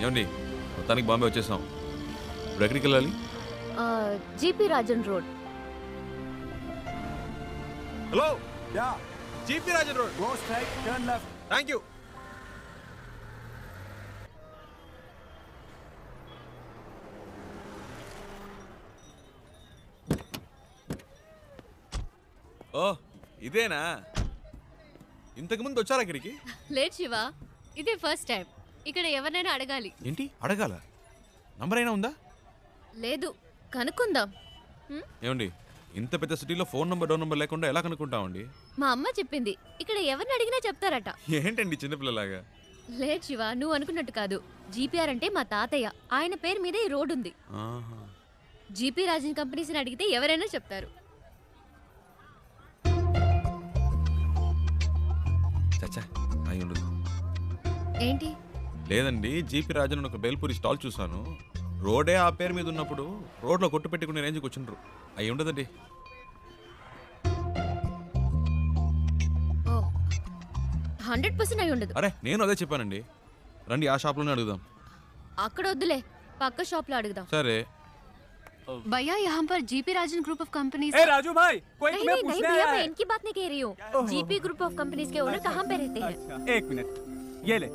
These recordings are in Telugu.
ఏమండి మొత్తానికి బాంబే వచ్చేసాం. ఇప్పుడు ఎక్కడికి వెళ్ళాలి? GP Rajan road. Hello, yeah GP Rajan road. Go straight turn left. Thank you. ఓ ఇదేనా? ఇంతకు ముందు వచ్చారా ఇక్కడికి? లేదు శివ, ఇదే ఫస్ట్ టైం. ఇక్కడ ఎవరినైనా అడగాలి. ఏంటి అడగాల? నంబర్ అయినా ఉందా? లేదు, కనుక్కుందాం. ఏమండి ఇంత పెద్ద సిటీలో ఫోన్ నంబర్ డోర్ నంబర్ లేకుండా ఎలా కనుక్కుంటామండి? మా అమ్మ చెప్పింది ఇక్కడ ఎవరిని అడిగినా చెప్తారట. ఏంటండి చిన్నపిల్లలాగా? లేదు శివ, నువ్వు అనుకున్నట్టు కాదు. జీపీఆర్ అంటే మా తాతయ్య, ఆయన పేరు మీద ఈ రోడ్ ఉంది. ఆహా. జీపీ రాజన్ కంపెనీస్ని అడిగితే ఎవరైనా చెప్తారు. చచ్చా అయి ఉండదు. ఏంటి? లేదండి, జీపీ రాజన్ ఒక బేల్పూరి స్టాల్ చూసాను. రోడే ఆ పేరు మీద ఉన్నప్పుడు రోడ్లో కొట్టు పెట్టుకునే రేంజ్కి వచ్చిండ్రు. అయి ఉండదండి. ఓ 100% అయి ఉండదు. అరే నేను అదే చెప్పానండి. రండి ఆ షాప్లోనే అడుగుదాం. అక్కడ వద్దులే, పక్క షాప్ లో అడుగుదాం. సరే. भैया यहाँ पर GP Rajan group of companies. ए राजू भाई, कोई नहीं तुम्हें नहीं नहीं पूछने भैया, आया मैं है। इनकी बात नहीं कह रही हूँ। जीपी ग्रुप ऑफ कंपनीज के ओनर कहाँ पे रहते हैं? अच्छा, एक मिनट, ये ले।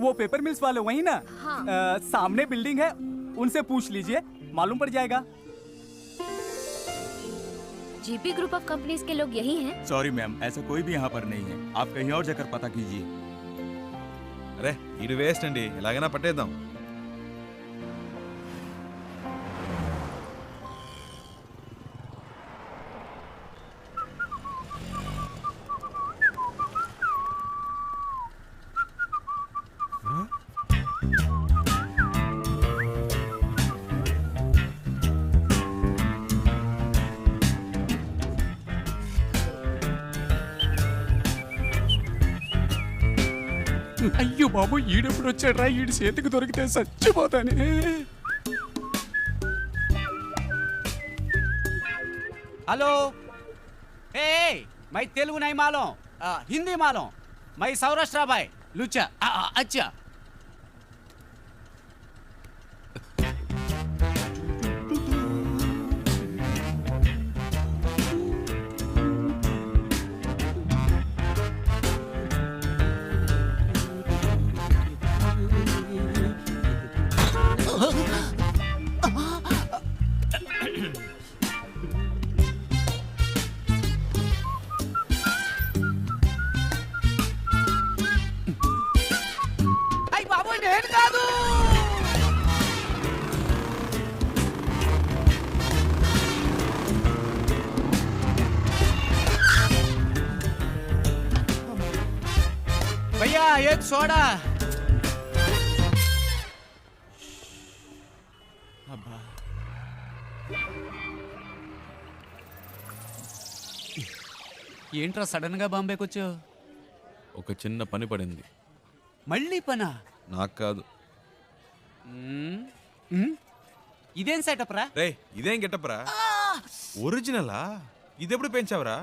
वो पेपर मिल्स वाले वही ना? हाँ। सामने बिल्डिंग है, उनसे पूछ लीजिए, मालूम पड़ जाएगा। जीपी ग्रुप ऑफ कंपनीज के लोग यही हैं? सॉरी मैम, ऐसा कोई भी यहाँ पर नहीं है। आप कहीं और जाकर पता कीजिए। అరే ఇది వేస్ట్ అండి, ఎలాగైనా పట్టేద్దాం. అయ్యో బాబు, ఈడెప్పుడు వచ్చాడ్రా? ఈడి చేతికి దొరికితే చచ్చిపోతానే. हेलो, ए मैं तेलुगु नहीं मालूम, हिंदी मालूम। मैं सौराष्ट्र भाई लुच्चा। अच्छा आई बाबू నేను కాదు। भैया एक सोडा। ఏంట్రా సడన్ గా బాంబేకి వచ్చావు? ఒక చిన్న పని పడింది. మళ్ళీ పనా? నాకు కాదు. ఇదేం సెటప్ రా? రే ఇదేం గెటప్రా? ఒరిజినలా? ఇదెప్పుడు పెంచావురా?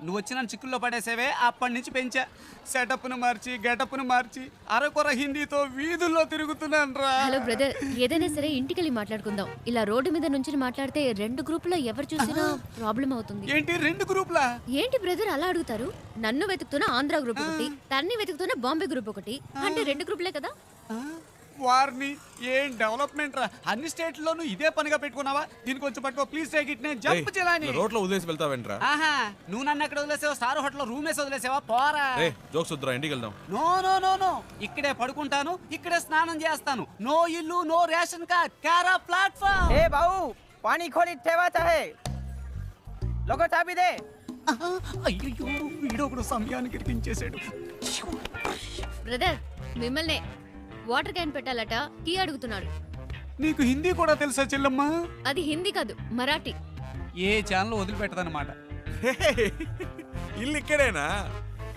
నువ్వు వచ్చి నన్ను చిక్కుల్లో పడేసేవే, అప్పటి నుంచి పెంచా. సెటప్ను మార్చి గెటప్ను మార్చి అరకొర హిందీతో వీధుల్లో తిరుగుతున్నాను రా. హలో బ్రదర్, ఏదైనా సరే ఇంటికెళ్ళి మాట్లాడుకుందాం. ఇలా రోడ్డు మీద నుంచి మాట్లాడితే రెండు గ్రూపులో ఎవరు చూసినా ప్రాబ్లం అవుతుంది. ఏంటి రెండు గ్రూపులా? ఏంటి బ్రదర్ అలా అడుగుతారు? నన్ను వెతుకుతున్న ఆంధ్ర గ్రూప్ ఒకటి, తన్ని వెతుకుతున్న బాంబే గ్రూప్ ఒకటి, అంటే రెండు గ్రూపులే కదా. వారిని ఏం డెవలప్మెంట్ రా! అన్ని స్టేట్లోనూ ఇదే పనిగా పెట్టుకున్నావా? దీనికి వచ్చి పట్టుకో ప్లీజ్ టేక్ ఇట్. నేను జంప్ చేయాలని. రోడ్లో వదిలేసి వెళ్తావేంట్రా? ఆహా, నువ్వు నన్ను ఎక్కడ వదిలేసావా? స్టార్ హోటల్ రూమ్ వేసి వదిలేసావా? పోరా. రే జోక్స్ వద్దురా, ఇంటికి వెళ్దాం. నో నో నో నో, ఇక్కడే పడుకుంటాను, ఇక్కడే స్నానం చేస్తాను. నో ఇల్లు, నో రేషన్ కార్డ్, కారా ప్లాట్ఫామ్. ए बाबू, पानी खोली ठेवाचा है, लोगों चाबी दे। అయ్యో, వీడొకడు సమయానికి ఇరికించేశాడు. బ్రదర్ మిమ్మల్ని వాటర్ క్యాన్ పెట్టాలట, టీ అడుగుతున్నాడు. నీకు హిందీ కూడా తెలుసా చెల్లమ్మ? అది హిందీ కాదు, మరాఠీ. ఏ ఛానల్ వదిలిపెట్టదన్నమాట. ఇల్లు ఇక్కడేనా?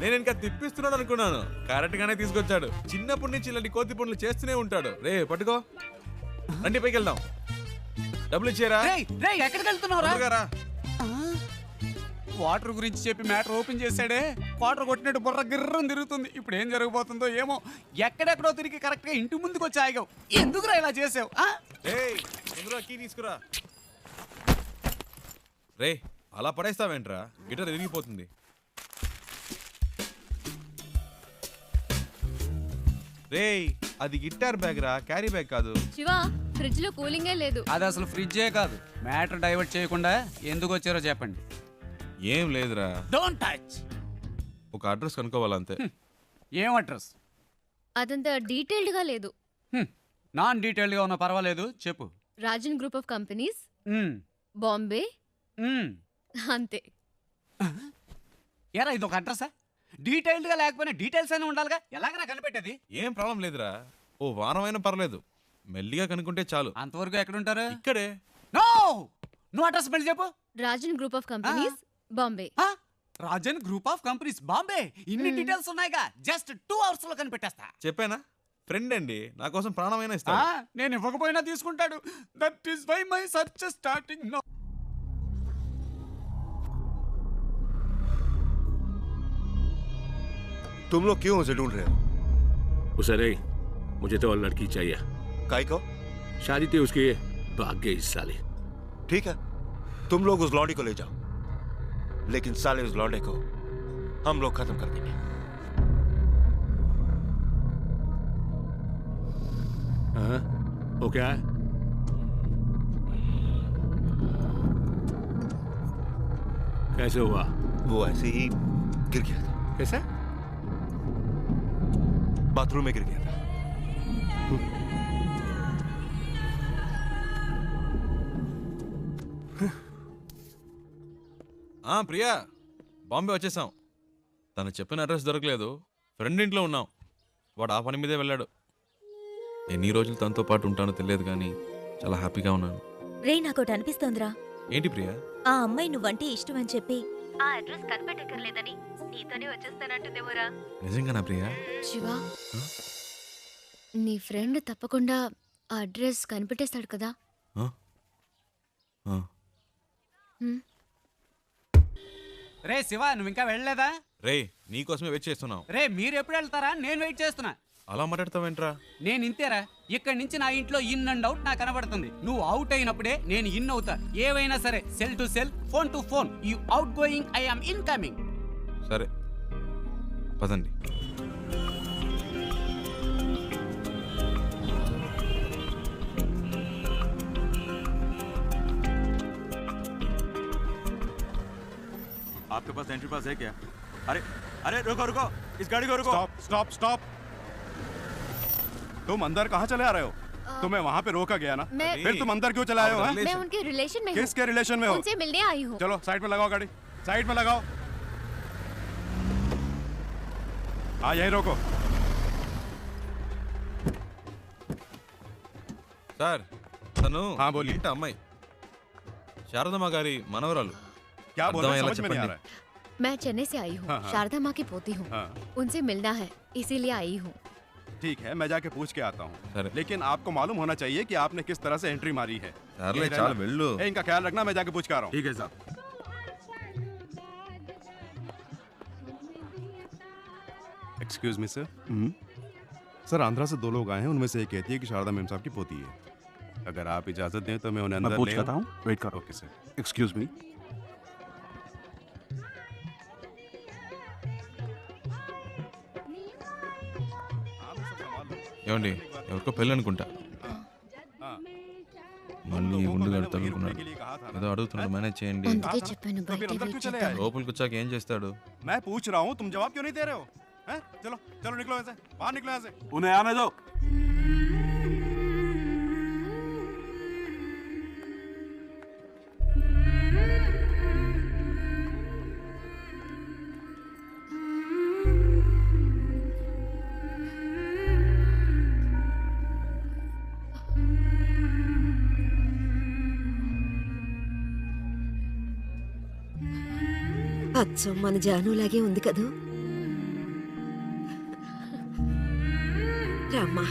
నేను ఇంకా తిప్పిస్తున్నాడు అనుకున్నాను. కరెక్ట్ గానే తీసుకొచ్చాడు. చిన్నప్పటి నుంచి ఇలాంటి కోతి పనులు చేస్తూనే ఉంటాడు. రే పట్టుకో, రండి పైకి వెళ్దాం. డబ్బులు ఇచ్చారా? రేయ్ రేయ్, ఎక్కడికి వెళ్తున్నావురా? రా. వాటర్ గురించి చెప్పి మ్యాటర్ ఓపెన్ చేశాడే, వాటర్ కొట్టినట్టు బుర్ర గిర్రం తిరుగుతుంది. ఇప్పుడు ఏం జరగబోతుందో ఏమో. ఎక్కడెక్కడో తిరిగి కరెక్ట్ గా ఇంటి ముందుకు వచ్చి ఆగావు. ఎందుకురా ఇలా చేసావు? ఏయ్ ముందురా కీ తీసుకురా. రే అలా పడేస్తావేంట్రా, గిటార్ విరిగిపోతుంది. రేయ్ అది గిటార్ బ్యాగ్ రా, క్యారీ బ్యాగ్ కాదు. శివ ఫ్రిడ్జ్ లో కూలింగే లేదు. అది అసలు ఫ్రిడ్జే కాదు. మ్యాటర్ డైవర్ట్ చేయకుండా ఎందుకు వచ్చారో చెప్పండి. ఏం లేదురా, డోంట్ టచ్. ఒక అడ్రస్ కనుక్కోవాలంతే. ఏం అడ్రస్? అదంత డీటెయిల్డ్ గా లేదు. నాన్ డీటెయిల్డ్గా ఉన్నా పర్వాలేదు, చెప్పు. రాజన్ గ్రూప్ ఆఫ్ కంపెనీస్, మ్మ్. బాంబే, మ్మ్. అంతే. ఏరా ఇది ఒక అడ్రసా? డీటెయిల్డ్గా లేకపోయినా డీటెయిల్స్ అయినా ఉండాలిగా, ఎలాగైనా కనిపెట్టేది? ఏం ప్రాబ్లం లేదురా, ఓ వారం అయినా పర్లేదు, మెల్లిగా కనుక్కుంటే చాలు. అంతవరకు ఎక్కడుంటారు? ఇక్కడే. నో, నువ్వు అడ్రస్ మళ్ళీ చెప్పు. Rajan group of companies, Bombay. ఆ? Rajan group of companies, Bombay. ఇన్ని డీటెయిల్స్ ఉన్నాయిగా, జస్ట్ 2 hours లో కనిపెట్టేస్తా. చెప్పానా, ఫ్రెండ్ అండి, నా కోసం ప్రాణమైనా ఇస్తా. నేను ఇవ్వకపోయినా తీసుకుంటాడు. That is why my search starting now. तुम लोग क्यों उसे ढूंढ रहे हो? उसे नहीं, मुझे तो और लड़की चाहिए। काय को? शादी थी उसकी, भाग गई इस साली। ठीक है, तुम लोग उस लौंडी को ले जाओ, लेकिन साले उस लौंडे को हम लोग खत्म कर देंगे। हाँ, वो क्या है? कैसे हुआ? वो ऐसे ही गिर गया था, कैसे? बाथरूम में गिर गया था। ప్రియా, బాంబే వచ్చేసాం. తను చెప్పిన అడ్రస్ దొరకలేదు, ఫ్రెండ్ ఇంట్లో ఉన్నాం. వాడు ఆ పని మీదే వెళ్ళాడు. ఎన్ని రోజులు తనతో పాటు ఉంటానో తెలియదు కానీ చాలా హ్యాపీగా ఉన్నాను. రే నాకోటి అనిపిస్తోందిరా. ఏంటి ప్రియా? ఆ అమ్మాయి నువ్వంటే ఇష్టం అని చెప్పి ఆ అడ్రస్ కనిపెట్టక్కర్లేదని నీతోనే వచ్చేస్తానంటుందేమోరా. నిజంగానా ప్రియా? శివ, నీ ఫ్రెండ్ తప్పకుండా ఆ అడ్రస్ కనిపెట్టేస్తాడు కదా. ఆ? ఆ. రే శివ, నువ్వు ఇంకా వెళ్ళలేదా? రే నీకోసమే వెయిట్ చేస్తున్నాం. రే మీరు ఎప్పుడు వెళ్తారా? నేను వెయిట్ చేస్తున్నా. అలా మాట్లాడతావేంట్రా? నేను ఇంతేరా, ఇక్కడి నుంచి నా ఇంట్లో ఇన్ అండ్ అవుట్ నాకు కనబడుతుంది. నువ్వు అవుట్ అయినప్పుడే నేను ఇన్ అవుతా. ఏవైనా సరే, cell to cell, phone to phone. You out going, I am incoming. సరే పదండి. आपके पास एंट्री पास है क्या? अरे अरे रुको रुको, इस गाड़ी को रुको। Stop stop stop. तुम अंदर कहाँ चले आ रहे हो? तुम्हें वहाँ पे रोका गया ना, मैं- फिर तुम अंदर क्यों चले आए हो? हैं? मैं उनके रिलेशन में हूँ। किसके रिलेशन में हो? उनसे मिलने आई हूँ। चलो साइड में लगाओ गाड़ी, साइड में लगाओ। हाँ यही रोको। సార్, తను हाँ, बोलिए। ఇంటి అమ్మాయి, శారదమ్మ గారి మనవరాలు. क्या बोल रहे हो? అర్థమయ్యేలా समझ में नहीं आ చెప్పండి. रहा है। मैं चेन्नई से आई हूँ, हाँ, हाँ। शारदा माँ की पोती हूँ। हाँ। उनसे मिलना है, इसीलिए आई हूँ। ठीक है, मैं जाके पूछ के आता हूँ, अरे। लेकिन आपको मालूम होना चाहिए कि आपने किस तरह से एंट्री मारी है। సర్లే यही చాలు रहना। వెళ్ళు. ए, इनका ख्याल रखना, मैं जाके पूछ के आ रहा हूँ। ठीक है साहब। Excuse me sir. Sir Andhra से 2 लोग आए हैं, उनमें से एक कहती है कि शारदा मेम साहब की पोती है। अगर आप इजाजत दें तो मैं उन्हें अंदर पूछ ले लेता आऊं? हूँ, वेट करो। Okay sir. Excuse me. ఏమండి, ఎవరికో పెళ్ళి అనుకుంటా. మళ్ళీ గుండు కడతాడు అనుకున్నాడు. ఏదో అడుగుతున్నాడు, మేనేజ్ చేయండి. అందుకే చెప్పాను तो फिर బయట अंदर వెయిట్ क्यों चले చేద్దాం. आए? లోపలికి వచ్చాక ఏం చేస్తాడు? मैं पूछ रहा हूँ, तुम जवाब क्यों नहीं दे रहे हो? हैं? चलो चलो निकलो ऐसे, बाहर निकलो ऐसे। उन्हें आने दो। అచ్చం మన జానులాగే ఉంది కదూ. రామ్మా.